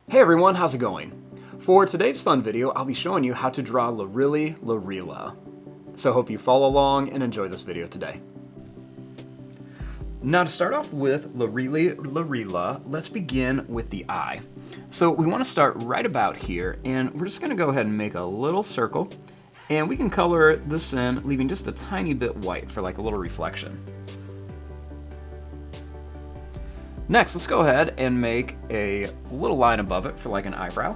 Hey everyone, how's it going? For today's fun video, I'll be showing you how to draw Lirili Larila. So hope you follow along and enjoy this video today. Now to start off with Lirili Larila, let's begin with the eye. So we want to start right about here, and we're just going to go ahead and make a little circle, and we can color this in, leaving just a tiny bit white for like a little reflection. Next, let's go ahead and make a little line above it for like an eyebrow.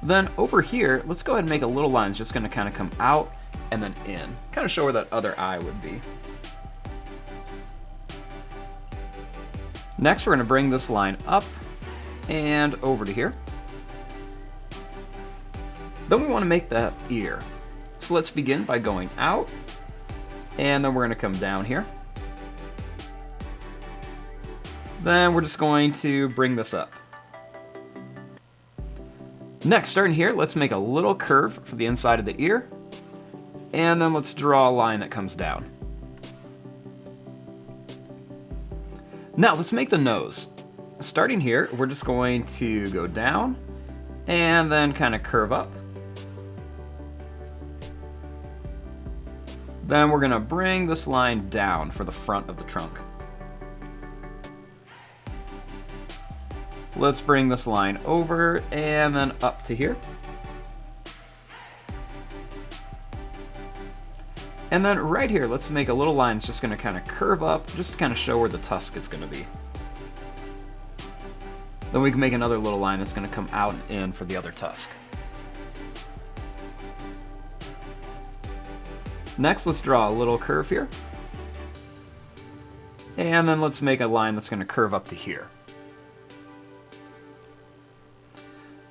Then over here, let's go ahead and make a little line that's just going to kind of come out and then in. Kind of show where that other eye would be. Next, we're going to bring this line up and over to here. Then we want to make that ear. So let's begin by going out, and then we're going to come down here. Then we're just going to bring this up. Next, starting here, let's make a little curve for the inside of the ear, and then let's draw a line that comes down. Now let's make the nose. Starting here, we're just going to go down and then kind of curve up. Then we're going to bring this line down for the front of the trunk. Let's bring this line over and then up to here. And then right here, let's make a little line that's just going to kind of curve up, just to kind of show where the tusk is going to be. Then we can make another little line that's going to come out and in for the other tusk. Next, let's draw a little curve here. And then let's make a line that's going to curve up to here.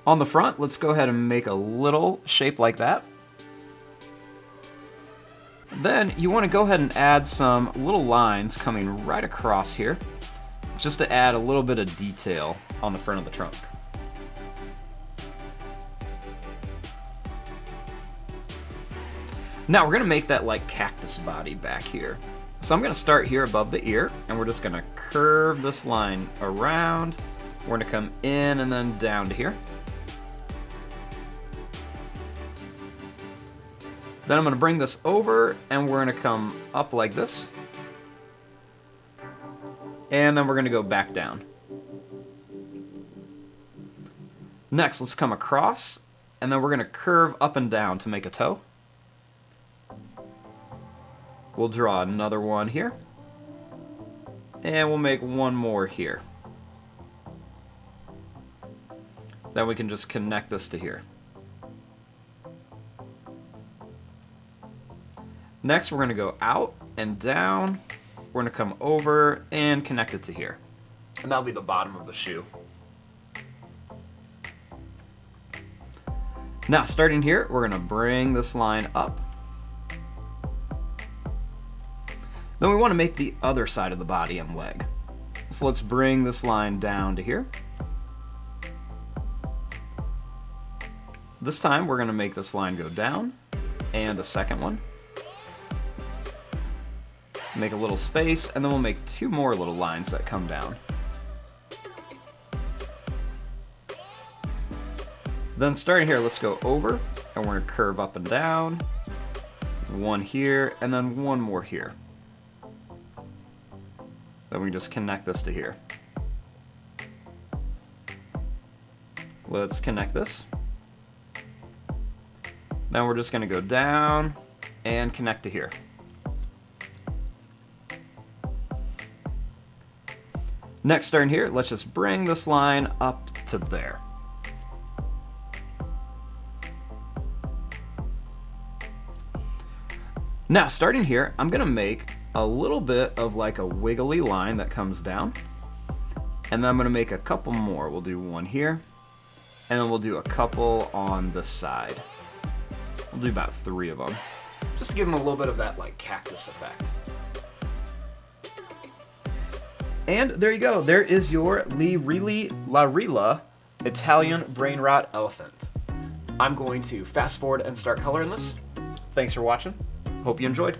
On the front, let's go ahead and make a little shape like that. Then you want to go ahead and add some little lines coming right across here, just to add a little bit of detail on the front of the trunk. Now we're going to make that like cactus body back here. So I'm going to start here above the ear, and we're just going to curve this line around. We're going to come in and then down to here. Then I'm going to bring this over, and we're going to come up like this. And then we're going to go back down. Next, let's come across, and then we're going to curve up and down to make a toe. We'll draw another one here. And we'll make one more here. Then we can just connect this to here. Next, we're going to go out and down. We're going to come over and connect it to here. And that'll be the bottom of the shoe. Now, starting here, we're going to bring this line up. Then we want to make the other side of the body and leg. So let's bring this line down to here. This time, we're going to make this line go down, and a second one. Make a little space, and then we'll make two more little lines that come down. Then starting here, let's go over, and we're going to curve up and down. One here, and then one more here. Then we just connect this to here. Let's connect this. Then we're just going to go down and connect to here. Next, starting here, let's just bring this line up to there. Now, starting here, I'm going to make a little bit of like a wiggly line that comes down. And then I'm going to make a couple more. We'll do one here, and then we'll do a couple on this side. We'll do about 3 of them, just to give them a little bit of that like cactus effect. And there you go. There is your Lirili Larila Italian brain rot elephant. I'm going to fast forward and start coloring this. Thanks for watching. Hope you enjoyed.